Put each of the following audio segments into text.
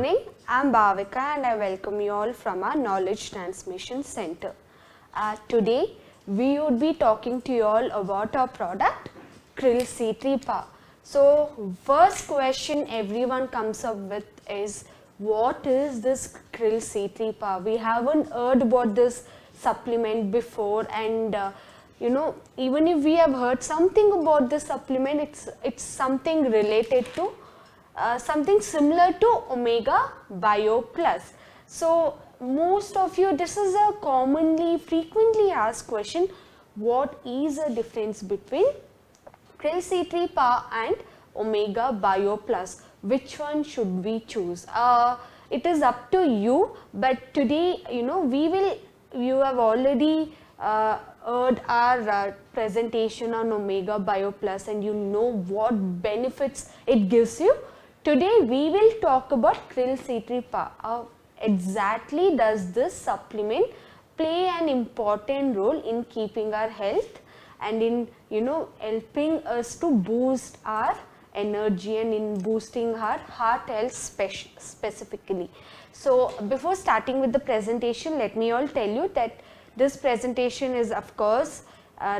morning, I'm Bhavika and I welcome you all from our Knowledge Transmission Center. Today, we would be talking to you all about our product, Krill C3 Power. So, first question everyone comes up with is, what is this Krill C3 Power? We haven't heard about this supplement before, and even if we have heard something about this supplement, it's something related to something similar to Omega Bio Plus. So most of you, this is a frequently asked question, what is the difference between Krill C3 Power and Omega Bio Plus? Which one should we choose? It is up to you, but today, you have already heard our presentation on Omega Bio Plus and you know what benefits it gives you. Today we will talk about Krill C3 Power. How exactly does this supplement play an important role in keeping our health and in helping us to boost our energy and in boosting our heart health specifically. So before starting with the presentation, let me all tell you that this presentation is of course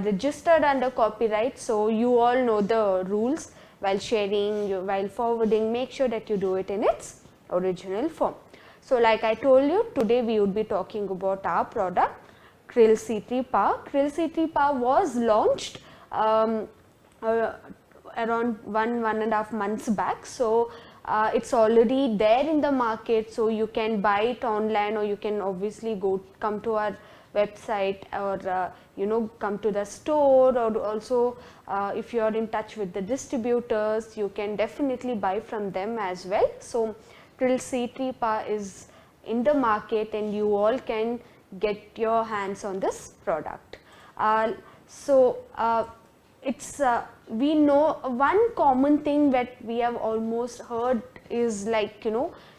registered under copyright, so you all know the rules. While sharing, while forwarding, make sure that you do it in its original form. So like I told you, today we would be talking about our product, Krill C3 Power. Krill C3 Power was launched around 1.5 months back. So it's already there in the market, so you can buy it online, or you can obviously come to our website, or come to the store, or also if you are in touch with the distributors, you can definitely buy from them as well. So Krill C3 Power is in the market and you all can get your hands on this product. We know one common thing that we have almost heard is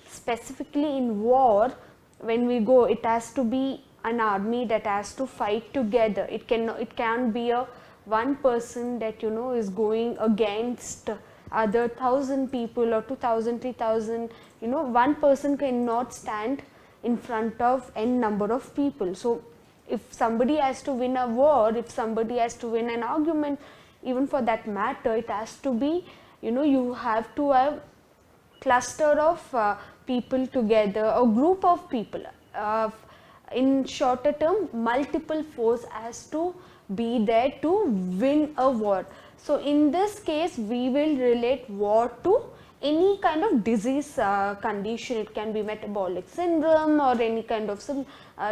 specifically in war, when we go, it has to be an army that has to fight together. It can't be a one person that is going against other 1,000 people or 2,000, 3,000. One person cannot stand in front of n number of people. So if somebody has to win a war, if somebody has to win an argument, even for that matter, it has to be, you have to have cluster of people together, a group of people. In shorter term, multiple force has to be there to win a war. So in this case, we will relate war to any kind of disease condition. It can be metabolic syndrome or any kind of some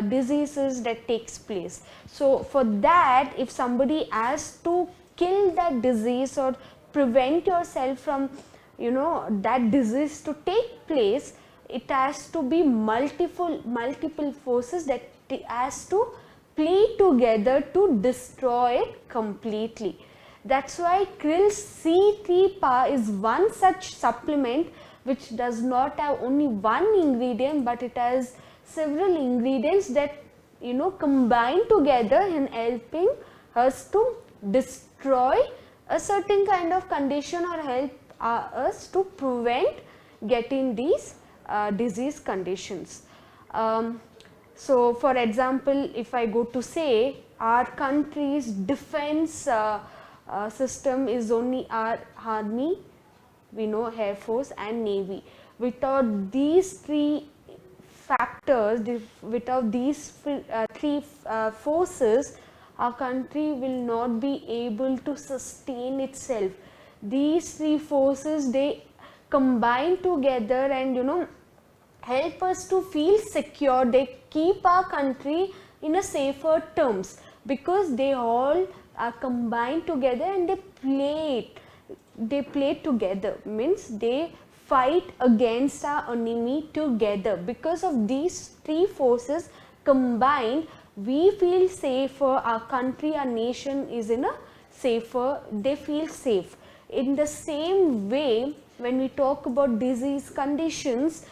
diseases that takes place. So for that, if somebody has to kill that disease or prevent yourself from that disease to take place, it has to be multiple forces that has to play together to destroy it completely. That's why Krill C3 Power is one such supplement which does not have only one ingredient, but it has several ingredients that combine together in helping us to destroy a certain kind of condition or help us to prevent getting these disease conditions. So for example, if I go to say our country's defense system is only our army, we know Air Force and Navy. Without these three factors, without these three forces, our country will not be able to sustain itself. These three forces, they combine together and help us to feel secure. They keep our country in a safer terms because they all are combined together and they play together, means they fight against our enemy together. Because of these three forces combined, we feel safer, our country, our nation is in a safer, they feel safe. In the same way, when we talk about disease conditions,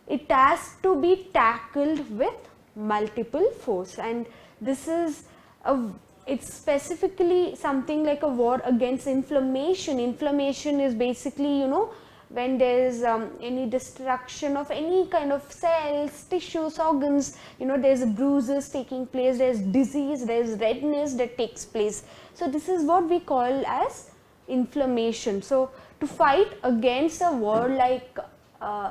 it has to be tackled with multiple force, and this is it's specifically something like a war against inflammation. Inflammation is basically when there is any destruction of any kind of cells, tissues, organs, there is bruises taking place, there is disease, there is redness that takes place. So this is what we call as inflammation. So to fight against a word like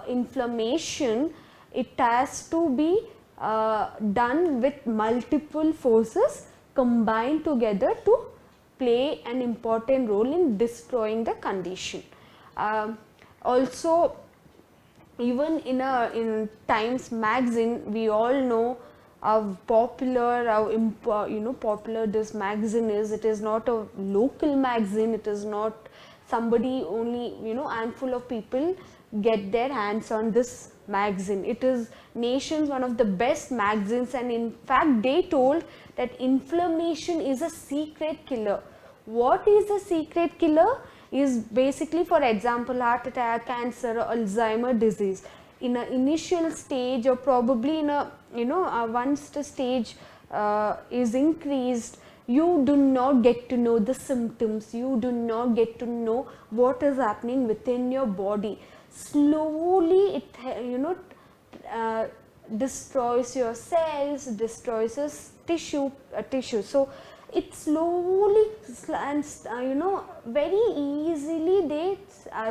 inflammation, it has to be done with multiple forces combined together to play an important role in destroying the condition. Also, even in Times magazine, we all know how popular this magazine is. It is not a local magazine, it is not somebody, only handful of people get their hands on this magazine. It is nation's one of the best magazines, and in fact they told that inflammation is a secret killer. What is a secret killer? Is basically, for example, heart attack, cancer, or Alzheimer disease. In an initial stage, or probably in a once the stage is increased, you do not get to know the symptoms, you do not get to know what is happening within your body. Slowly it destroys your cells, destroys your tissue. So it slowly and very easily they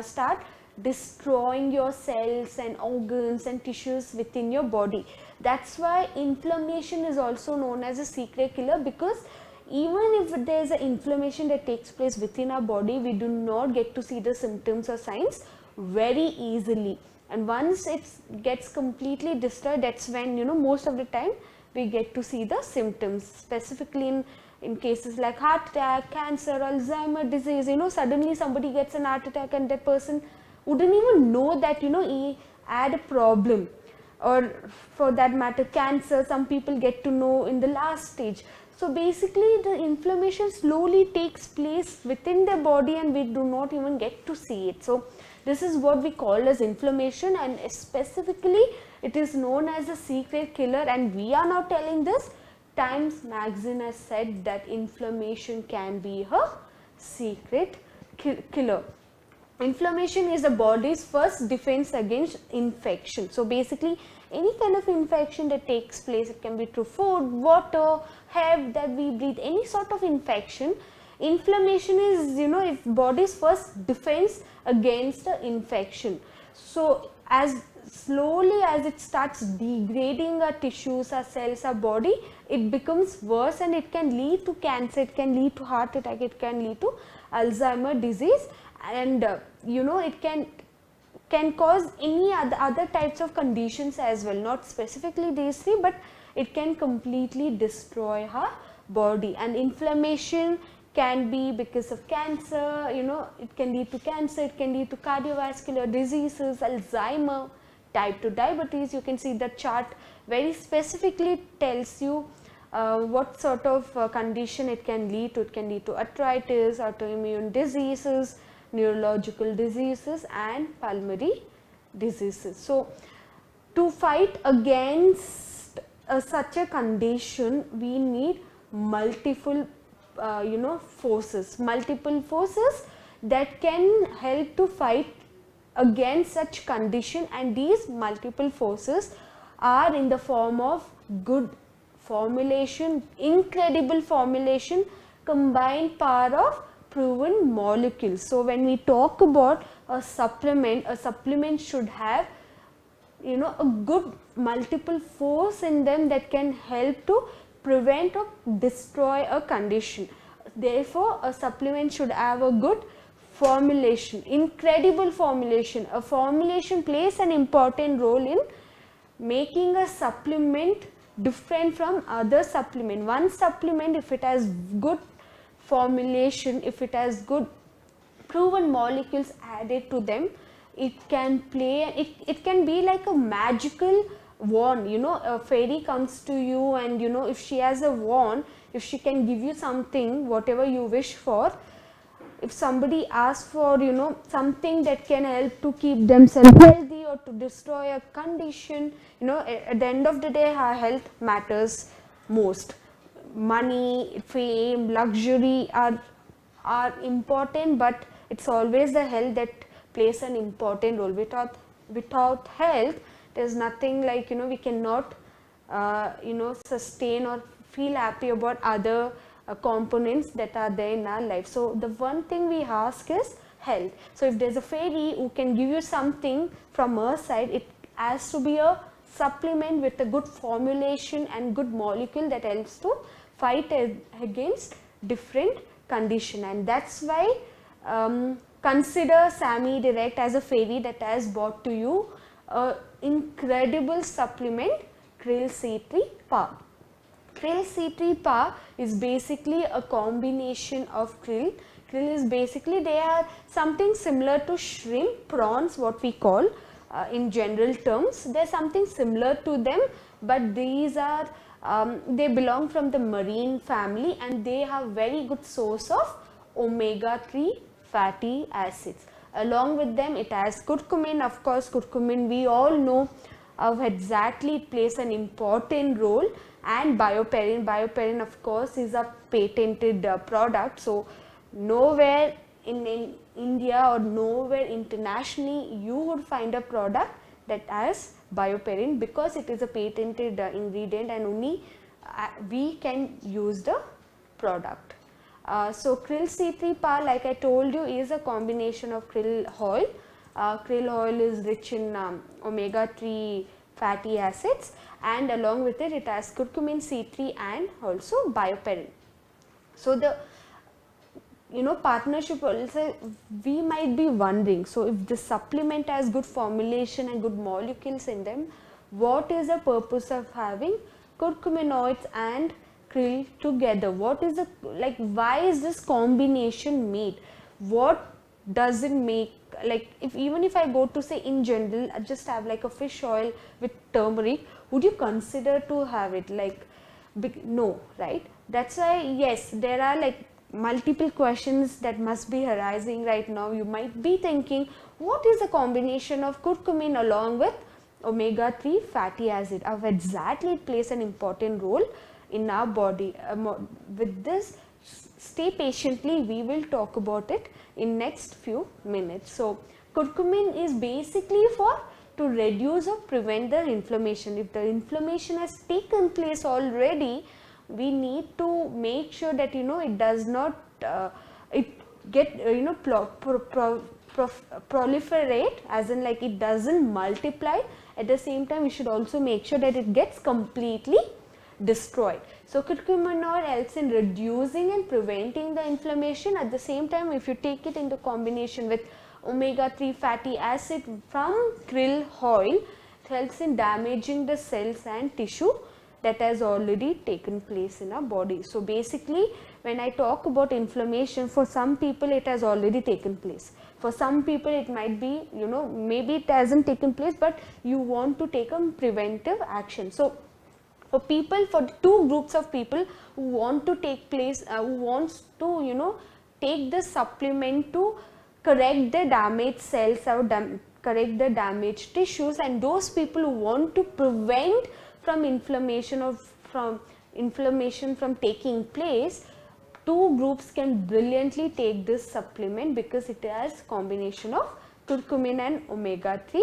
start destroying your cells and organs and tissues within your body. That's why inflammation is also known as a secret killer, because even if there is an inflammation that takes place within our body, we do not get to see the symptoms or signs very easily, and once it gets completely destroyed, that's when most of the time we get to see the symptoms. Specifically in cases like heart attack, cancer, Alzheimer disease, suddenly somebody gets an heart attack and that person wouldn't even know that he had a problem. Or for that matter, cancer, some people get to know in the last stage. So basically the inflammation slowly takes place within the body and we do not even get to see it. So this is what we call as inflammation, and specifically it is known as a secret killer, and we are now telling this. Times magazine has said that inflammation can be a secret killer. Inflammation is the body's first defense against infection. So basically any kind of infection that takes place, it can be through food, water, air that we breathe, any sort of infection. Inflammation is its body's first defense against the infection. So as slowly as it starts degrading our tissues, our cells, our body, it becomes worse, and it can lead to cancer, it can lead to heart attack, it can lead to Alzheimer disease, and it can cause any other types of conditions as well, not specifically these three, but it can completely destroy our body. And inflammation can be because of cancer, it can lead to cancer, it can lead to cardiovascular diseases, Alzheimer, type 2 diabetes. You can see the chart very specifically tells you what sort of condition it can lead to. It can lead to arthritis, autoimmune diseases, neurological diseases, and pulmonary diseases. So to fight against such a condition, we need multiple forces that can help to fight against such condition, and these multiple forces are in the form of good formulation, incredible formulation, combined power of proven molecules. So when we talk about a supplement should have a good multiple force in them that can help to prevent or destroy a condition. Therefore a supplement should have a good formulation, incredible formulation. A formulation plays an important role in making a supplement different from other supplement. One supplement, if it has good formulation, if it has good proven molecules added to them, it can be like a magical wand. A fairy comes to you, and if she has a wand, if she can give you something, whatever you wish for. If somebody asks for something that can help to keep themselves healthy or to destroy a condition, at the end of the day our health matters most. Money, fame, luxury are important, but it's always the health that plays an important role. Without health, there's nothing like, we cannot sustain or feel happy about other components that are there in our life. So the one thing we ask is health. So if there's a fairy who can give you something from her side, it has to be a supplement with a good formulation and good molecule that helps to fight against different condition. And that's why consider Sami Direct as a fairy that has brought to you an incredible supplement, Krill C3 Power. Krill C3 Power is basically a combination of krill. Krill is basically, they are something similar to shrimp, prawns, what we call in general terms. There's something similar to them, but these are they belong from the marine family, and they have very good source of omega-3 fatty acids. Along with them, it has curcumin. Of course, curcumin we all know how exactly it plays an important role, and bioperine. Bioperine, of course, is a patented product. So nowhere in India or nowhere internationally you would find a product that has bioperine, because it is a patented ingredient and only we can use the product. So Krill C3 Power, like I told you, is a combination of krill oil. Krill oil is rich in omega-3 fatty acids, and along with it, it has curcumin, C3 and also bioperine. So the partnership also, we might be wondering, so if the supplement has good formulation and good molecules in them, what is the purpose of having curcuminoids and krill together? What is the, like, why is this combination made? What does it make? Like, even if I go to say in general, I just have like a fish oil with turmeric, would you consider to have it? Like, no, right? That's why, yes, there are like multiple questions that must be arising right now. You might be thinking, what is the combination of curcumin along with omega-3 fatty acid? How exactly it plays an important role in our body? With this, stay patiently, we will talk about it in next few minutes. So curcumin is basically to reduce or prevent the inflammation. If the inflammation has taken place already, we need to make sure that it does not proliferate, as in like it doesn't multiply. At the same time, we should also make sure that it gets completely destroyed. So curcumin oil helps in reducing and preventing the inflammation. At the same time, if you take it in the combination with omega-3 fatty acid from krill oil, it helps in damaging the cells and tissue that has already taken place in our body. So basically, when I talk about inflammation, for some people it has already taken place. For some people it might be, maybe it hasn't taken place, but you want to take a preventive action. So for two groups of people who want to take place, who wants to, take the supplement to correct the damaged cells or correct the damaged tissues, and those people who want to prevent from inflammation or from taking place, two groups can brilliantly take this supplement because it has combination of curcumin and omega-3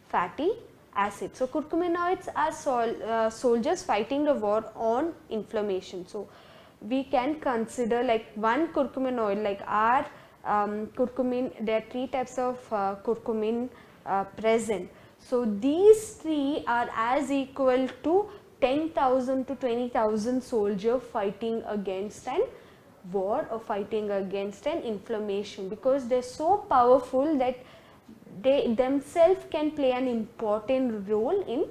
fatty acids. So curcuminoids are soldiers fighting the war on inflammation. So we can consider like one curcumin oil, like our curcumin, there are 3 types of curcumin present. So these 3 are as equal to 10,000 to 20,000 soldiers fighting against an war or fighting against an inflammation, because they are so powerful that they themselves can play an important role in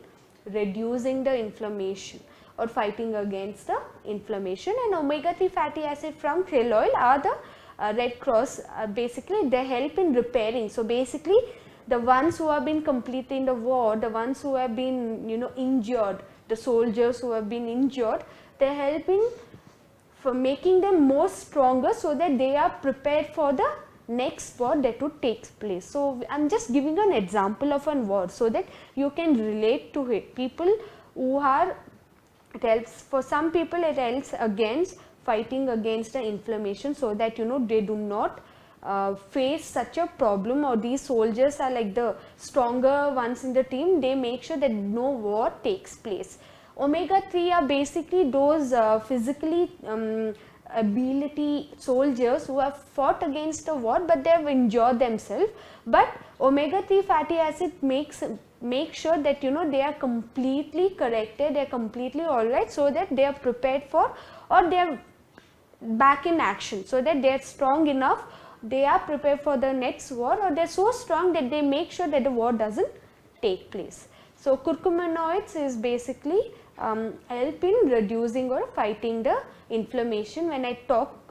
reducing the inflammation or fighting against the inflammation. And omega-3 fatty acid from krill oil are the Red Cross, basically they help in repairing. So basically, the ones who have been completely in the war, the ones who have been injured, the soldiers who have been injured, they are helping for making them more stronger so that they are prepared for the next war that would take place. So I am just giving an example of a war so that you can relate to it. People who are, it helps, for some people it helps against fighting against the inflammation, so that they do not face such a problem, or these soldiers are like the stronger ones in the team, they make sure that no war takes place. Omega 3 are basically those physically ability soldiers who have fought against the war, but they have injured themselves. But omega 3 fatty acid make sure that they are completely corrected, they are completely alright, so that they are prepared for, or they are back in action, so that they are strong enough, they are prepared for the next war, or they are so strong that they make sure that the war doesn't take place. So curcuminoids is basically help in reducing or fighting the inflammation. When I talk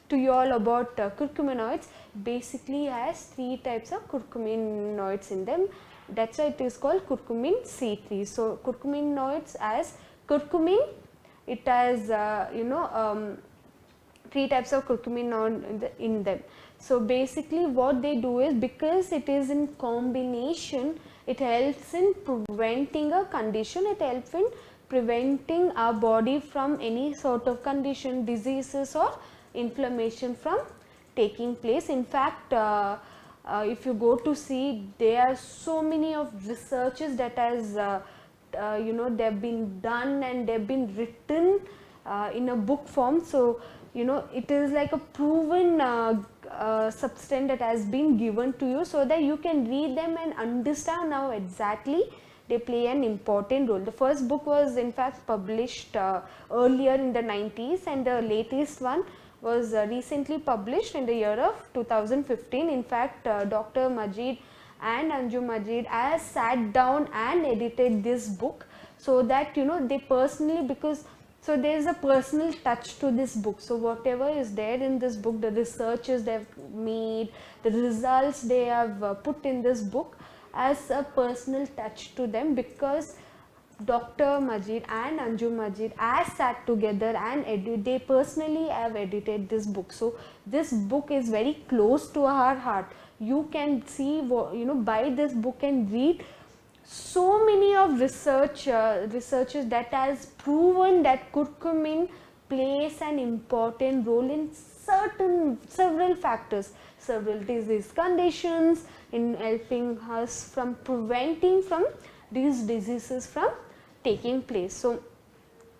to you all about curcuminoids, basically has 3 types of curcuminoids in them. That's why it is called curcumin C3. So curcuminoids as curcumin, it has 3 types of curcumin in them. So basically what they do is, because it is in combination, it helps in preventing a condition, it helps in preventing our body from any sort of condition, diseases or inflammation from taking place. In fact, if you go to see, there are so many of researches that has they have been done and they have been written in a book form. So it is like a proven substance that has been given to you, so that you can read them and understand how exactly they play an important role. The first book was in fact published earlier in the 90s, and the latest one was recently published in the year of 2015. In fact, Dr. Majid and Anju Majid has sat down and edited this book, so that they personally, because so there is a personal touch to this book. So whatever is there in this book, the researches they have made, the results they have put in this book, as a personal touch to them, because Dr. Majid and Anju Majid has sat together and they personally have edited this book. So this book is very close to our heart. You can see, buy this book and read so many of researches that has proven that curcumin plays an important role in several factors, several disease conditions, in helping us from preventing from these diseases from taking place. So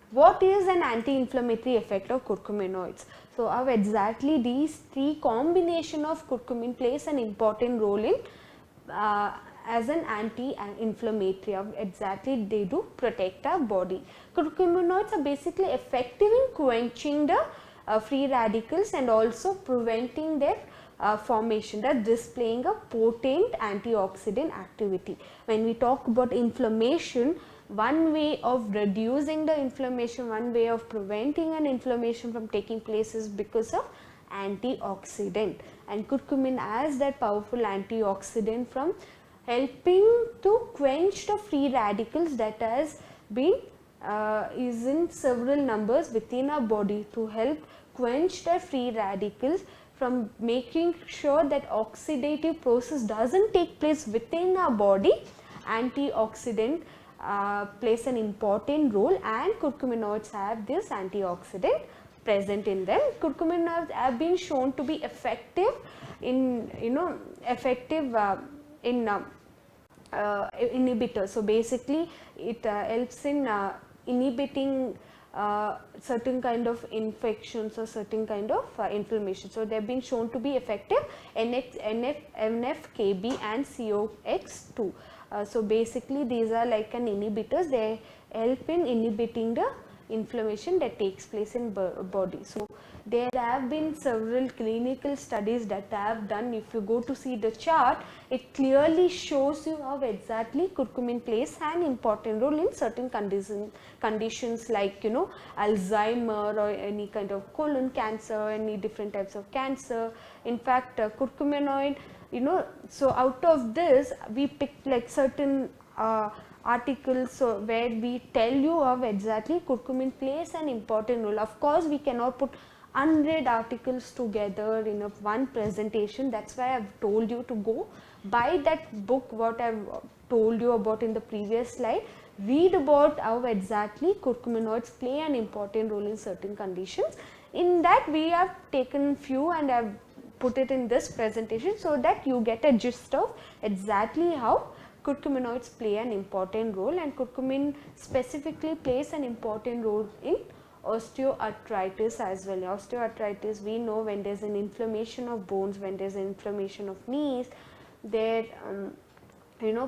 what is an anti-inflammatory effect of curcuminoids? So how exactly these 3 combination of curcumin plays an important role in as an anti-inflammatory. Exactly they do protect our body. Curcuminoids are basically effective in quenching the free radicals and also preventing their formation, that displaying a potent antioxidant activity. When we talk about inflammation, one way of reducing the inflammation, one way of preventing an inflammation from taking place is because of antioxidant, and curcumin has that powerful antioxidant from helping to quench the free radicals that has been is in several numbers within our body, to help quench the free radicals, from making sure that oxidative process doesn't take place within our body. Antioxidant plays an important role, and curcuminoids have this antioxidant present in them. Curcuminoids have been shown to be effective in inhibitors. So basically it helps in inhibiting certain kind of infections or certain kind of inflammation. So they have been shown to be effective NF-κB and COX2. So basically these are like an inhibitors, they help in inhibiting the inflammation that takes place in body. So there have been several clinical studies that I have done. If you go to see the chart, it clearly shows you how exactly curcumin plays an important role in certain conditions like Alzheimer or any kind of colon cancer, any different types of cancer. In fact, curcuminoid, so out of this we picked like certain articles, so where we tell you how exactly curcumin plays an important role. Of course, we cannot put 100 articles together in one presentation. That's why I've told you to go buy that book, what I've told you about in the previous slide. Read about how exactly curcuminoids play an important role in certain conditions. In that we have taken few and I've put it in this presentation so that you get a gist of exactly how curcuminoids play an important role, and curcumin specifically plays an important role in osteoarthritis as well. Osteoarthritis, we know when there is an inflammation of bones, when there is an inflammation of knees, there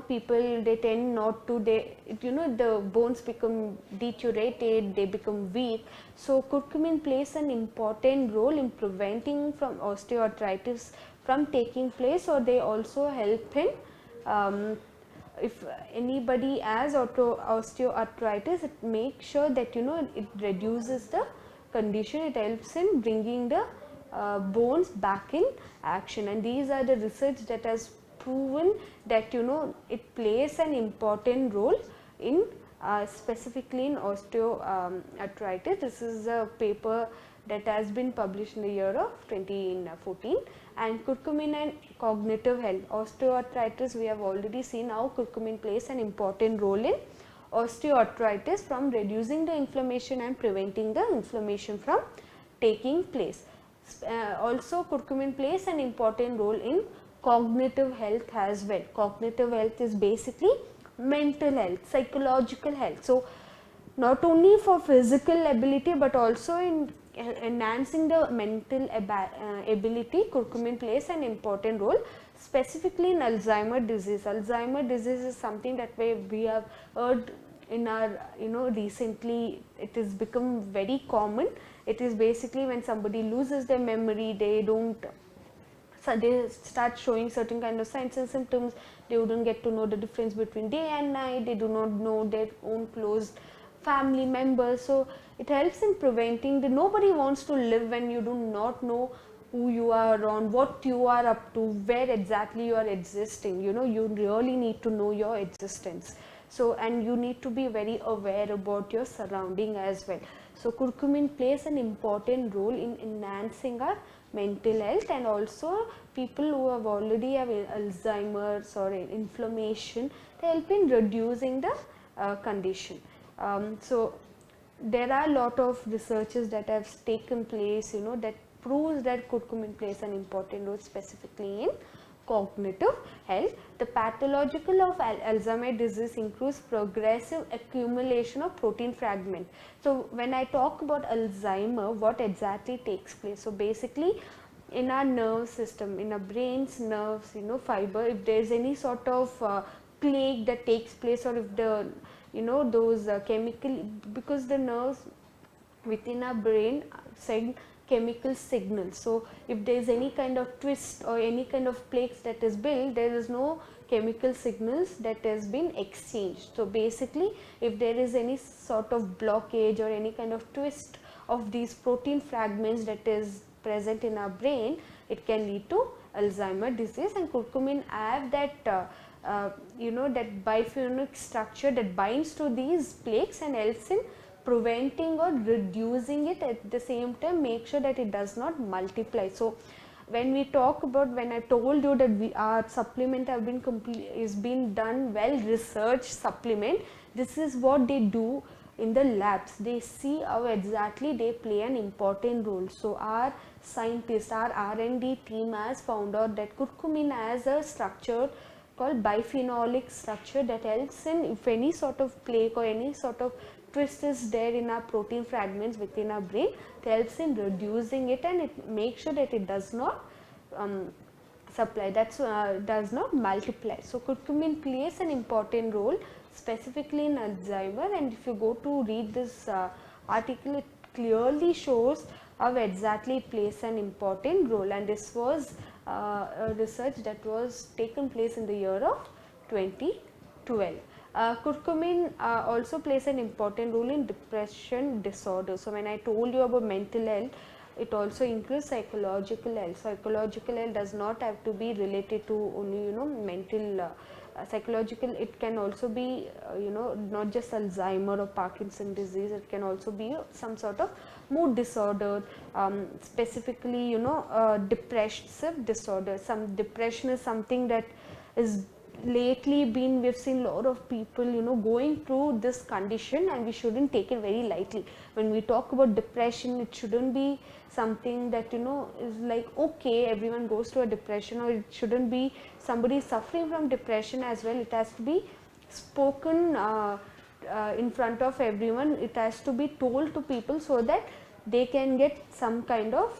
people, they tend not to, the bones become deteriorated, they become weak. So curcumin plays an important role in preventing from osteoarthritis from taking place, or they also help in if anybody has osteoarthritis, it makes sure that it reduces the condition, it helps in bringing the bones back in action. And these are the research that has proven that it plays an important role in specifically in osteoarthritis. This is a paper that has been published in the year of 2014. And curcumin and cognitive health. Osteoarthritis, we have already seen how curcumin plays an important role in osteoarthritis, from reducing the inflammation and preventing the inflammation from taking place. Also curcumin plays an important role in cognitive health as well. Cognitive health is basically mental health, psychological health. So not only for physical ability but also in enhancing the mental ability, curcumin plays an important role, specifically in Alzheimer's disease. Alzheimer's disease is something that we have heard in our recently it has become very common. It is basically when somebody loses their memory, they start showing certain kind of signs and symptoms. They wouldn't get to know the difference between day and night, they do not know their own closed family members. So it helps in preventing nobody wants to live when you do not know who you are around, what you are up to, where exactly you are existing. You really need to know your existence. So, and you need to be very aware about your surrounding as well. So curcumin plays an important role in enhancing our mental health, and also people who have already have Alzheimer's or inflammation, they help in reducing the condition. So there are a lot of researches that have taken place, that proves that curcumin plays an important role specifically in cognitive health. The pathological of Alzheimer's disease includes progressive accumulation of protein fragment. So when I talk about Alzheimer, what exactly takes place? So basically in our nerve system, in our brain's nerves, fiber, if there is any sort of plague that takes place, or if the those chemical, because the nerves within our brain send chemical signals. So if there is any kind of twist or any kind of plaques that is built, there is no chemical signals that has been exchanged. So basically if there is any sort of blockage or any kind of twist of these protein fragments that is present in our brain, it can lead to Alzheimer's disease. And curcumin have that that biphenolic structure that binds to these plaques and helps in preventing or reducing it, at the same time make sure that it does not multiply. So when we talk about, when I told you that our supplement have been is been done well researched supplement, this is what they do in the labs. They see how exactly they play an important role. So our scientists, our R&D team has found out that curcumin has a structure called biphenolic structure that helps in, if any sort of plaque or any sort of twist is there in our protein fragments within our brain, it helps in reducing it, and it makes sure that it does not supply, does not multiply. So curcumin plays an important role specifically in Alzheimer, and if you go to read this article, it clearly shows how exactly it plays an important role. And this was a research that was taken place in the year of 2012. Curcumin also plays an important role in depression disorder. So when I told you about mental health, it also includes psychological health. Psychological health does not have to be related to only mental psychological. It can also be not just Alzheimer or Parkinson disease. It can also be some sort of mood disorder, specifically depressive disorder. Some depression is something that is lately we've seen a lot of people, you know, going through this condition, and we shouldn't take it very lightly. When we talk about depression, it shouldn't be something that, you know, is like, okay, everyone goes through a depression, or it shouldn't be somebody suffering from depression as well. It has to be spoken in front of everyone. It has to be told to people so that they can get some kind of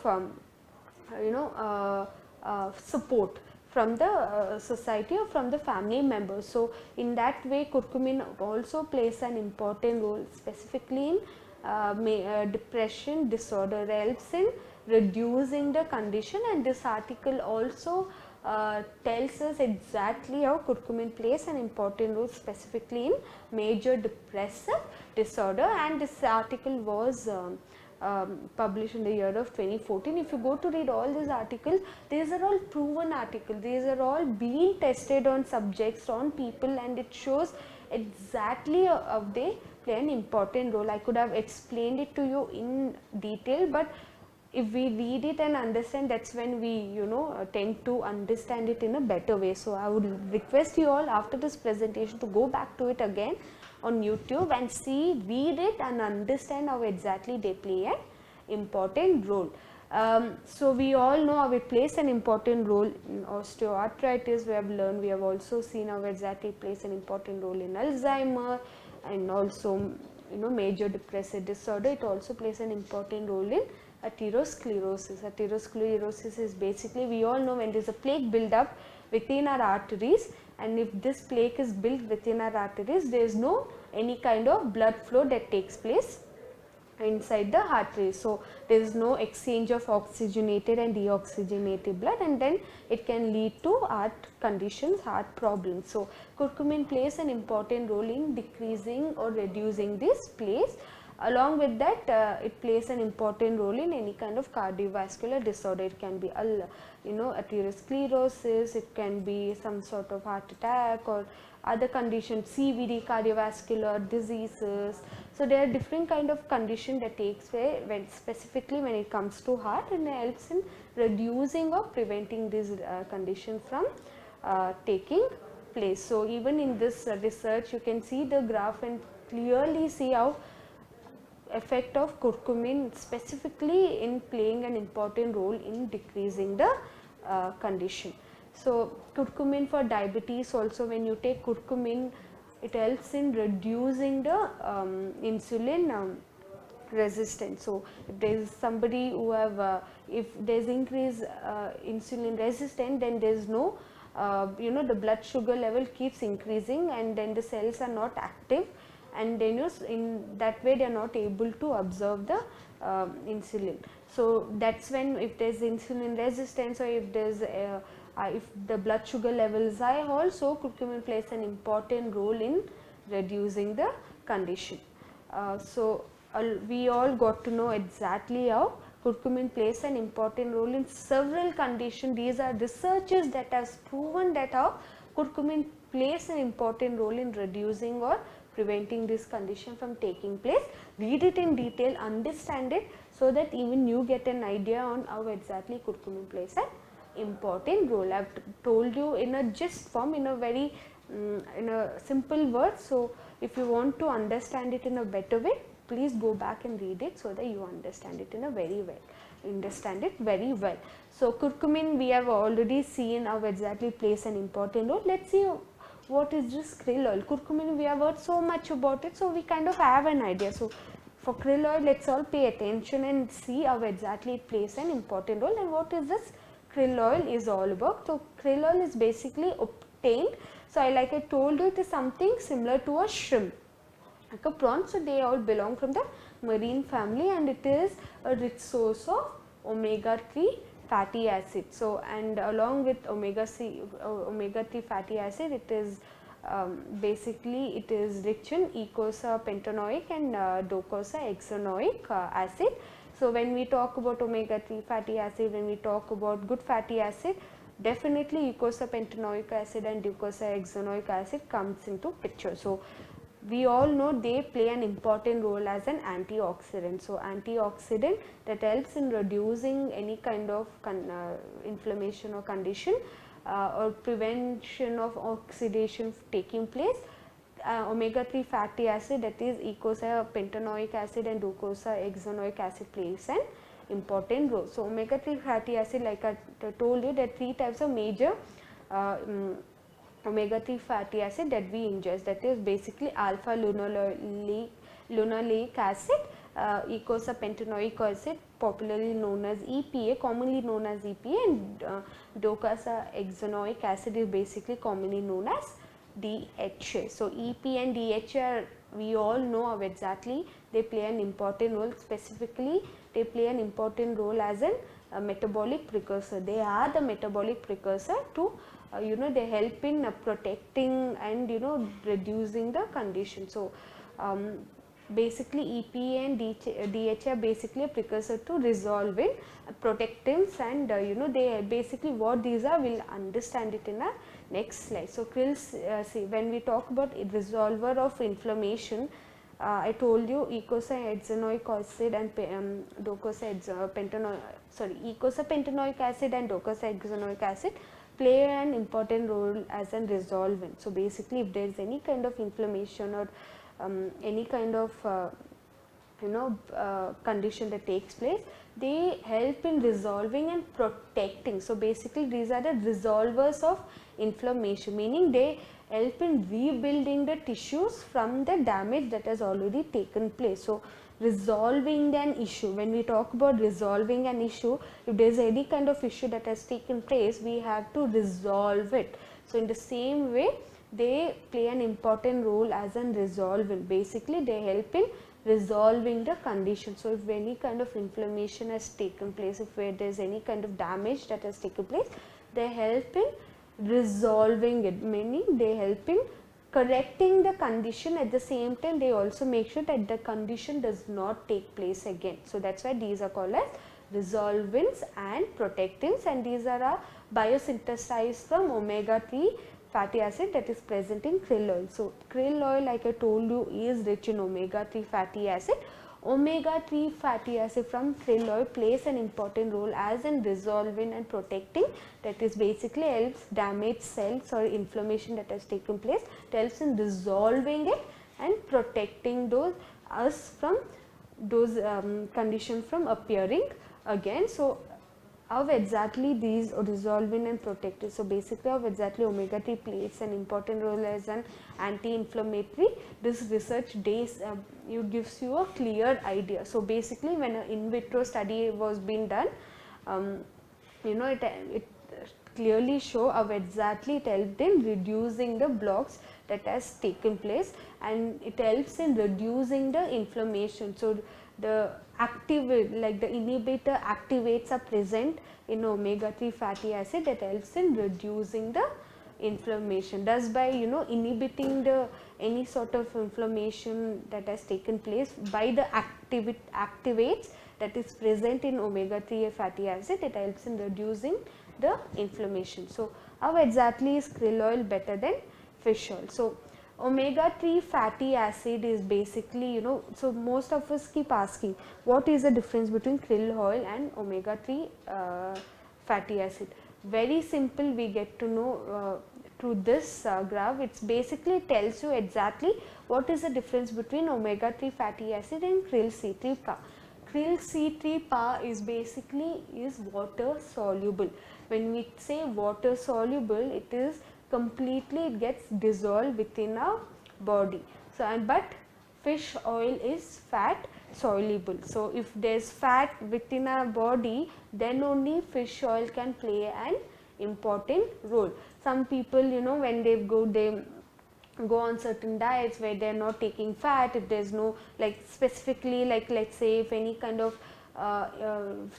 support from the society or from the family members. So in that way, curcumin also plays an important role, specifically in depression disorder, helps in reducing the condition. And this article also tells us exactly how curcumin plays an important role specifically in major depressive disorder. And this article was published in the year of 2014. If you go to read all these articles, these are all proven articles, these are all being tested on subjects, on people, and it shows exactly how they play an important role. I could have explained it to you in detail, but if we read it and understand, that's when we, you know, tend to understand it in a better way. So I would request you all after this presentation to go back to it again on YouTube and see, read it and understand how exactly they play an important role. So we all know how it plays an important role in osteoarthritis. We have learned, we have also seen how exactly it plays an important role in Alzheimer, and also, you know, major depressive disorder. It also plays an important role in atherosclerosis. Atherosclerosis is basically, we all know, when there is a plaque build up within our arteries, and if this plaque is built within our arteries, there is no any kind of blood flow that takes place inside the arteries. So there is no exchange of oxygenated and deoxygenated blood, and then it can lead to heart conditions, heart problems. So curcumin plays an important role in decreasing or reducing this place. Along with that, it plays an important role in any kind of cardiovascular disorder. It can be, you know, atherosclerosis, it can be some sort of heart attack or other conditions, CVD, cardiovascular diseases. So there are different kind of condition that takes place when, specifically when it comes to heart, and it helps in reducing or preventing this condition from taking place. So even in this research, you can see the graph and clearly see how effect of curcumin specifically in playing an important role in decreasing the condition. So curcumin for diabetes also, when you take curcumin, it helps in reducing the insulin resistance. So if there is somebody who have if there is increased insulin resistance, then there is no you know, the blood sugar level keeps increasing, and then the cells are not active, and then in that way they are not able to absorb the insulin. So that's when, if there is insulin resistance, or if there is if the blood sugar level is high, also curcumin plays an important role in reducing the condition. So we all got to know exactly how curcumin plays an important role in several conditions. These are researches that has proven that how curcumin plays an important role in reducing or preventing this condition from taking place. Read it in detail, understand it, so that even you get an idea on how exactly curcumin plays an important role. I have told you in a gist form, in a very in a simple word. So if you want to understand it in a better way, please go back and read it so that you understand it in a very well. So curcumin, we have already seen how exactly plays an important role. Let's see what is this krill oil. Curcumin, we have heard so much about it, so we kind of have an idea. So for krill oil, let's all pay attention and see how exactly it plays an important role, and what is this krill oil is all about. So krill oil is basically obtained, so like I told you, it is something similar to a shrimp, like a prawn. So they all belong from the marine family, and it is a rich source of omega-3 fatty acid. So and along with omega-3 fatty acid, it is basically it is rich in eicosapentaenoic and docosahexaenoic acid. So when we talk about omega-3 fatty acid, when we talk about good fatty acid, definitely eicosapentaenoic acid and docosahexaenoic acid comes into picture. So we all know they play an important role as an antioxidant. So antioxidant that helps in reducing any kind of inflammation or condition or prevention of oxidation taking place, omega 3 fatty acid, that is eicosapentaenoic acid and docosahexaenoic acid, plays an important role. So, omega 3 fatty acid, like I told you, there are 3 types of major omega 3 fatty acid that we ingest, that is basically alpha linoleic acid, eicosapentaenoic acid, popularly known as EPA, commonly known as EPA, and docosahexaenoic acid is basically commonly known as DHA. So, EPA and DHA, we all know how exactly they play an important role. Specifically, they play an important role as a metabolic precursor. They are the metabolic precursor to they help in protecting and reducing the condition. So, basically EPA and DHA are basically a precursor to resolving protectants, and they basically what these are, we will understand it in our next slide. So, krill, see, when we talk about a resolver of inflammation, I told you eicosapentaenoic acid and eicosapentaenoic acid and docosahexaenoic acid play an important role as a resolvent. So, basically if there is any kind of inflammation or any kind of condition that takes place, they help in resolving and protecting. So, basically these are the resolvers of inflammation, meaning they help in rebuilding the tissues from the damage that has already taken place. So, resolving an issue, when we talk about resolving an issue, if there is any kind of issue that has taken place, we have to resolve it. So, in the same way, they play an important role as a resolvent. Basically, they help in resolving the condition. So, if any kind of inflammation has taken place, if there is any kind of damage that has taken place, they help in resolving it, meaning they help in correcting the condition. At the same time, they also make sure that the condition does not take place again. So, that is why these are called as resolvents and protectants, and these are biosynthesized from omega 3 fatty acid that is present in krill oil. So, krill oil, like I told you, is rich in omega 3 fatty acid. Omega 3 fatty acid from krill oil plays an important role as an resolving and protecting, that is basically helps damage cells or inflammation that has taken place. It helps in resolving it and protecting us from those conditions from appearing again. So, how exactly these resolving and protective. So, basically how exactly omega 3 plays an important role as an anti-inflammatory. This research gives you a clear idea. So, basically when an in vitro study was being done, it clearly show how exactly it helped in reducing the blocks that has taken place, and it helps in reducing the inflammation. So, the inhibitor activates are present in omega 3 fatty acid that helps in reducing the inflammation. Thus, by inhibiting any sort of inflammation that has taken place by the activates that is present in omega 3 fatty acid, it helps in reducing the inflammation. So, how exactly is krill oil better than fish oil? So, omega 3 fatty acid is basically, so most of us keep asking what is the difference between krill oil and omega 3 fatty acid. Very simple, we get to know through this graph. It's basically tells you exactly what is the difference between omega 3 fatty acid and krill C3 PAH. Krill C3 PAH is basically water soluble. When we say water soluble, it is completely, it gets dissolved within our body. So, but fish oil is fat soluble. So, if there is fat within our body, then only fish oil can play an important role. Some people, when they go on certain diets where they are not taking fat, if there is no, like specifically, like let's say if any kind of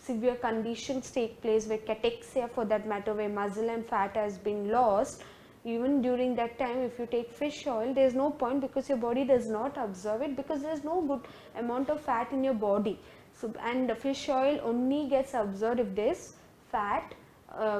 severe conditions take place where cachexia, for that matter, where muscle and fat has been lost, even during that time, if you take fish oil, there is no point, because your body does not absorb it, because there is no good amount of fat in your body. So, and the fish oil only gets absorbed if there is fat,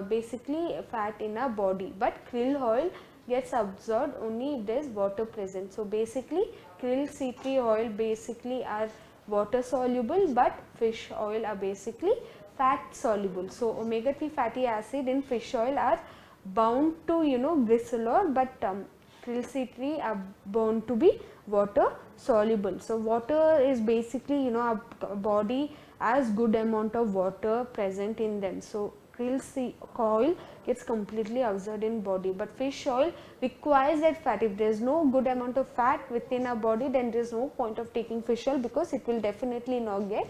basically fat in our body, but krill oil gets absorbed only if there is water present. So, basically krill C3 oil basically are water soluble, but fish oil are basically fat soluble. So, omega 3 fatty acid in fish oil are bound to glycerol, but krill C3 are bound to be water soluble. So water is basically our body has good amount of water present in them. So krill oil gets completely absorbed in body, but fish oil requires that fat. If there is no good amount of fat within our body, then there is no point of taking fish oil, because it will definitely not get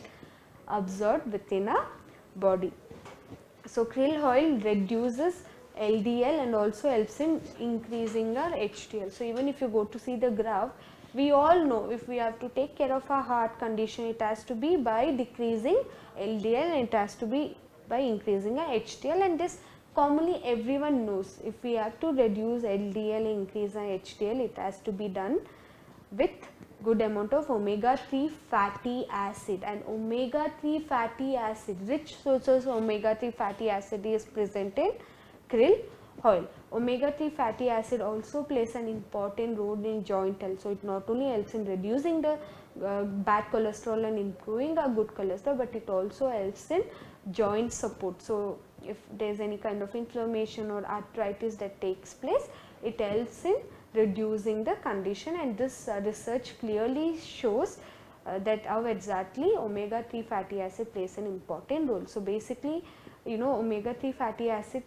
absorbed within our body. So krill oil reduces LDL and also helps in increasing our HDL. So even if you go to see the graph, we all know if we have to take care of our heart condition, it has to be by decreasing LDL and it has to be by increasing our HDL, and this commonly everyone knows. If we have to reduce LDL and increase our HDL, it has to be done with good amount of omega-3 fatty acid, and omega-3 fatty acid, rich sources of omega-3 fatty acid is present in krill oil. Omega-3 fatty acid also plays an important role in joint health. So it not only helps in reducing the bad cholesterol and improving our good cholesterol, but it also helps in joint support. So if there is any kind of inflammation or arthritis that takes place, it helps in reducing the condition, and this research clearly shows that how exactly omega-3 fatty acid plays an important role. So basically omega-3 fatty acid,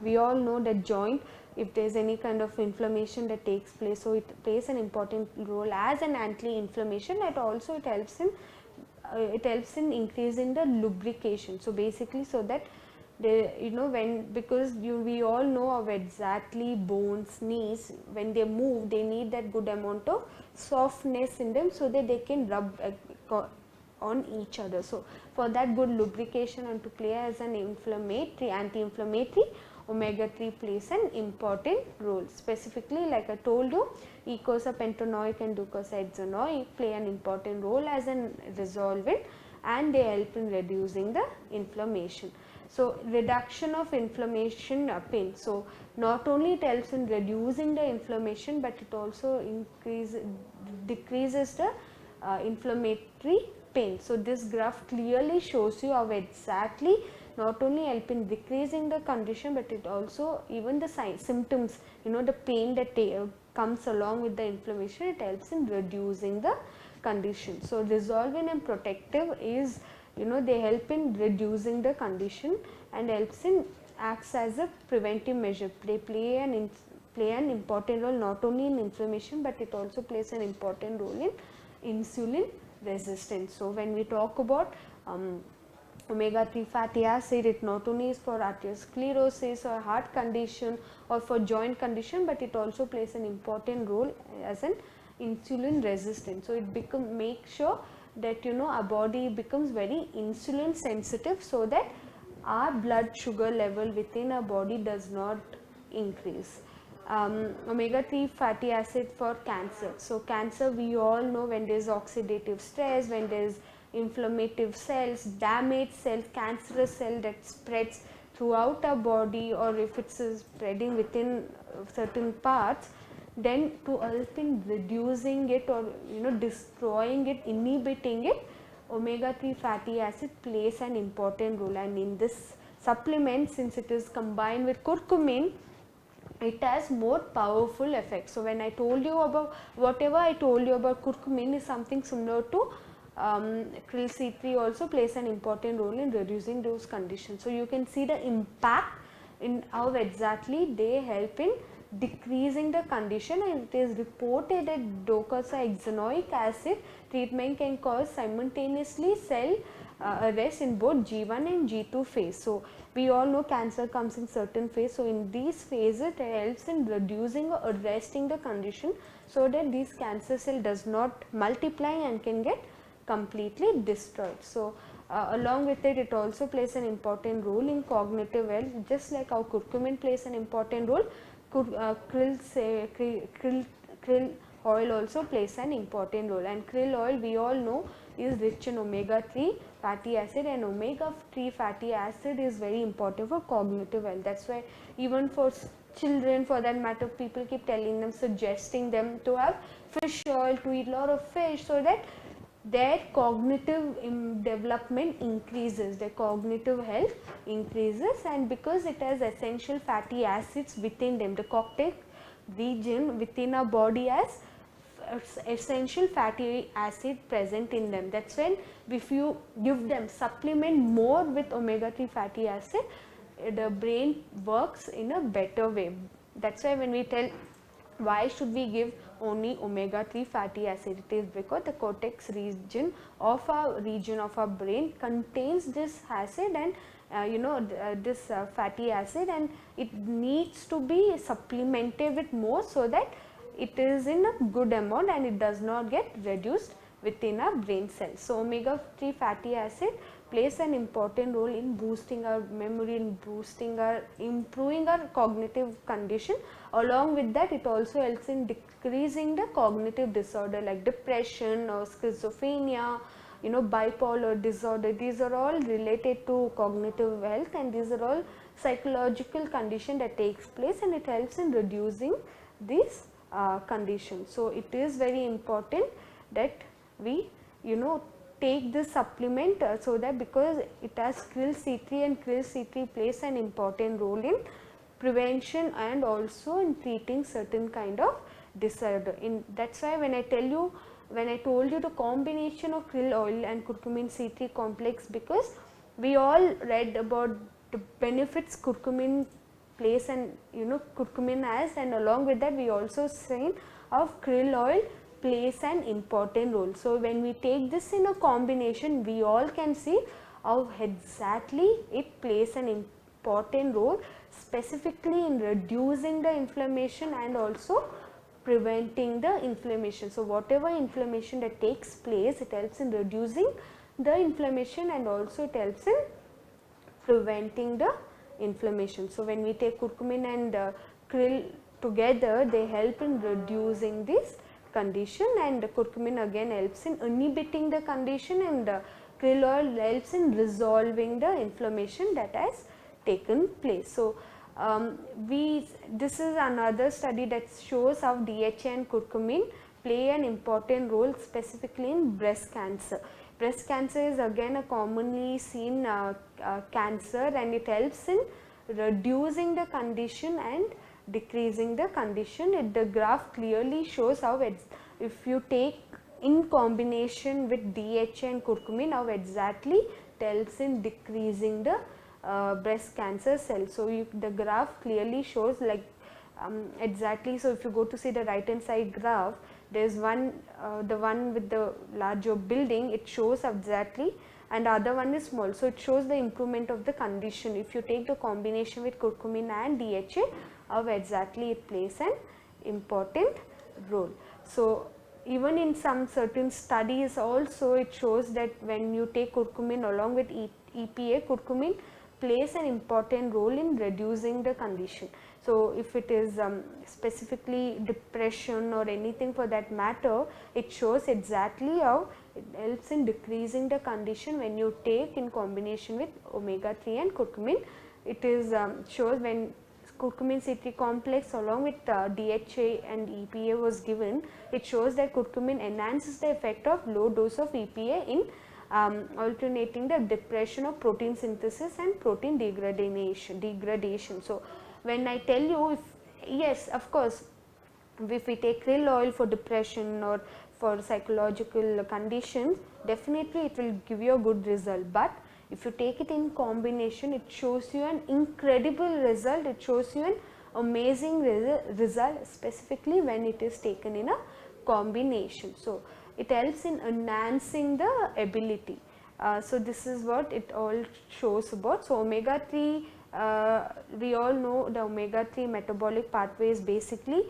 we all know that joint, if there is any kind of inflammation that takes place, so it plays an important role as an anti-inflammation, and also it helps in increasing the lubrication. So basically, so that they because we all know of exactly bones, knees, when they move, they need that good amount of softness in them so that they can rub on each other. So for that good lubrication and to play as an anti-inflammatory, omega-3 plays an important role. Specifically, like I told you, eicosapentaenoic and docosahexaenoic play an important role as an resolvent, and they help in reducing the inflammation. So reduction of inflammation pain. So not only it helps in reducing the inflammation, but it also decreases the inflammatory pain. So this graph clearly shows you how exactly not only help in decreasing the condition, but it also even the symptoms, the pain that comes along with the inflammation, it helps in reducing the condition. So resolving and protective is, they help in reducing the condition and helps in acts as a preventive measure. They play an important role not only in inflammation, but it also plays an important role in insulin resistance. So when we talk about omega-3 fatty acid, it not only is for atherosclerosis or heart condition or for joint condition, but it also plays an important role as an insulin resistant. So it make sure that our body becomes very insulin sensitive, so that our blood sugar level within our body does not increase. Omega-3 fatty acid for cancer. So cancer, we all know, when there is oxidative stress, when there is inflammative cells, damaged cells, cancerous cell that spreads throughout our body, or if it's spreading within certain parts, then to help in reducing it or destroying it, inhibiting it, omega-3 fatty acid plays an important role. And in this supplement, since it is combined with curcumin, it has more powerful effects. So when I told you about whatever I told you about curcumin is something similar to krill C3 also plays an important role in reducing those conditions. So you can see the impact in how exactly they help in decreasing the condition, and it is reported that docosahexaenoic acid treatment can cause simultaneously cell arrest in both G1 and G2 phase. So we all know cancer comes in certain phase. So in these phases, it helps in reducing or arresting the condition, so that these cancer cell does not multiply and can get completely destroyed. So along with it, it also plays an important role in cognitive health, just like how curcumin plays an important role. Krill oil also plays an important role, and krill oil, we all know, is rich in omega-3 fatty acid, and omega-3 fatty acid is very important for cognitive health. That's why even for children, for that matter, people keep telling them, suggesting them to have fish oil, to eat a lot of fish, so that their cognitive development increases, their cognitive health increases, and because it has essential fatty acids within them, the cortex region within our body has essential fatty acid present in them. That's when if you give them supplement more with omega 3 fatty acid, the brain works in a better way. That's why when we tell why should we give only omega 3 fatty acid, it is because the cortex region of our brain contains this acid and this fatty acid, and it needs to be supplemented with more so that it is in a good amount and it does not get reduced within our brain cells. So, omega 3 fatty acid plays an important role in boosting our memory, in improving our cognitive condition. Along with that, it also helps in decreasing the cognitive disorder like depression or schizophrenia, bipolar disorder. These are all related to cognitive health, and these are all psychological condition that takes place, and it helps in reducing these conditions. So, it is very important that we take this supplement so that, because it has Krill C3, and Krill C3 plays an important role in prevention and also in treating certain kind of disorder. That's why when I told you the combination of krill oil and curcumin C3 complex, because we all read about the benefits curcumin plays and curcumin has, and along with that we also seen of krill oil plays an important role. So, when we take this in a combination, we all can see how exactly it plays an important role, specifically in reducing the inflammation and also preventing the inflammation. So, whatever inflammation that takes place, it helps in reducing the inflammation and also it helps in preventing the inflammation. So, when we take curcumin and krill together, they help in reducing this condition, and curcumin again helps in inhibiting the condition, and krill oil helps in resolving the inflammation that has taken place. So, this is another study that shows how DHA and curcumin play an important role specifically in breast cancer. Breast cancer is again a commonly seen cancer, and it helps in reducing the condition and decreasing the condition. The graph clearly shows how if you take in combination with DHA and curcumin, how exactly it helps in decreasing the breast cancer cells. So, the graph clearly shows like exactly. So, if you go to see the right hand side graph, there is one, the one with the larger building, it shows exactly, and the other one is small. So, it shows the improvement of the condition. If you take the combination with curcumin and DHA, how exactly it plays an important role. So, even in some certain studies also it shows that when you take curcumin along with EPA, curcumin plays an important role in reducing the condition. So, if it is specifically depression or anything for that matter, it shows exactly how it helps in decreasing the condition when you take in combination with omega 3 and curcumin. It is shows when curcumin C3 complex along with DHA and EPA was given, it shows that curcumin enhances the effect of low dose of EPA in alternating the depression of protein synthesis and protein degradation. So, when I tell you, yes, of course, if we take krill oil for depression or for psychological conditions, definitely it will give you a good result, but if you take it in combination, it shows you an incredible result, it shows you an amazing result, specifically when it is taken in a combination. So, it helps in enhancing the ability. So, this is what it all shows about. So, omega 3, we all know the omega 3 metabolic pathway is basically,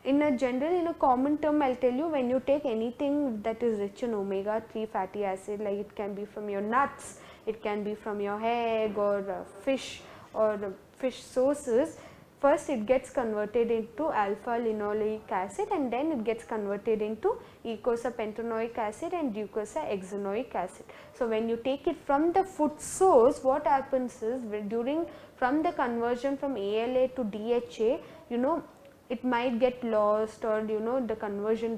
in a general, in a common term, I will tell you, when you take anything that is rich in omega 3 fatty acid, like it can be from your nuts, it can be from your egg or fish sources. First it gets converted into alpha linoleic acid, and then it gets converted into eicosapentaenoic acid and docosahexaenoic acid. So, when you take it from the food source, what happens is from the conversion from ALA to DHA, it might get lost, or the conversion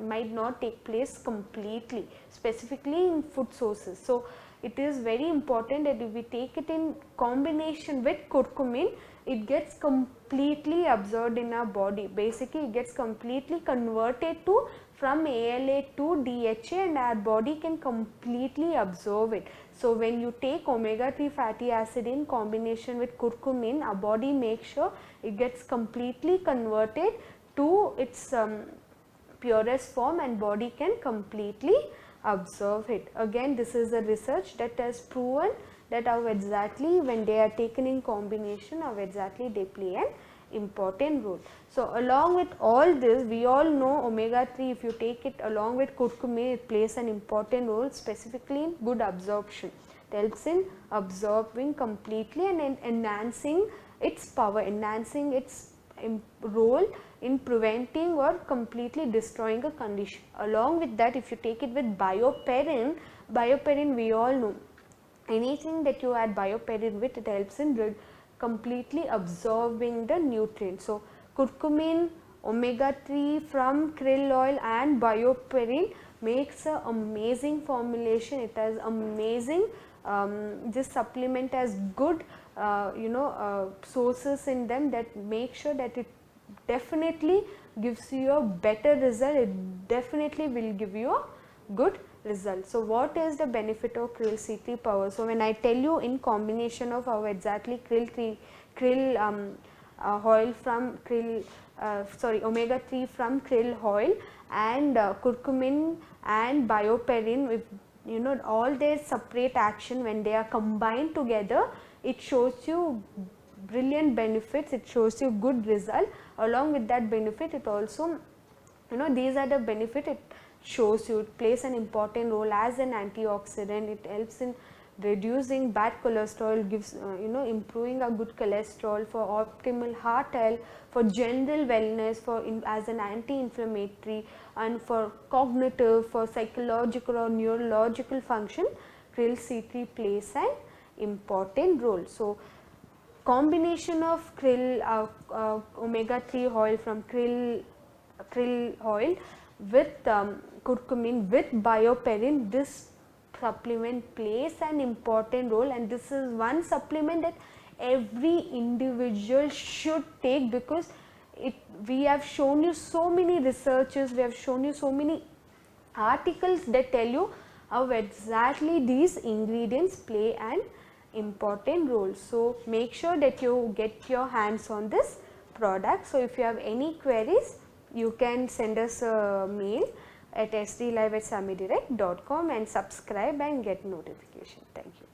might not take place completely, specifically in food sources. So it is very important that if we take it in combination with curcumin, it gets completely absorbed in our body. Basically it gets completely converted to from ALA to DHA, and our body can completely absorb it. So when you take omega-3 fatty acid in combination with curcumin, our body makes sure it gets completely converted to its purest form, and body can completely absorb it. Again, this is a research that has proven that how exactly when they are taken in combination, how exactly they play an important role. So along with all this, we all know omega-3, if you take it along with curcumin, it plays an important role specifically in good absorption. It helps in absorbing completely and in enhancing its power, enhancing its role in preventing or completely destroying a condition. Along with that, if you take it with bioperin, we all know anything that you add bioperin with, it helps in completely absorbing the nutrients. So curcumin, omega-3 from krill oil and bioperin makes an amazing formulation. It has amazing, this supplement has good sources in them that make sure that it definitely gives you a better result. It definitely will give you a good result. So what is the benefit of krill C3 power? So when I tell you in combination of how exactly krill oil from krill, omega-3 from krill oil and curcumin and bioperin, with all their separate action, when they are combined together, it shows you brilliant benefits, it shows you good result. Along with that benefit, it also, these are the benefit it shows you. It plays an important role as an antioxidant. It helps in reducing bad cholesterol, gives improving a good cholesterol, for optimal heart health, for general wellness, as an anti-inflammatory, and for cognitive, for psychological or neurological function. Krill C3 plays an important role. So combination of krill omega-3 oil from krill oil with curcumin with bioperin, this supplement plays an important role, and this is one supplement that every individual should take, because we have shown you so many researches, we have shown you so many articles that tell you how exactly these ingredients play an important role. So make sure that you get your hands on this product. So if you have any queries, you can send us a mail at sdlive@samidirect.com and subscribe and get notification. Thank you.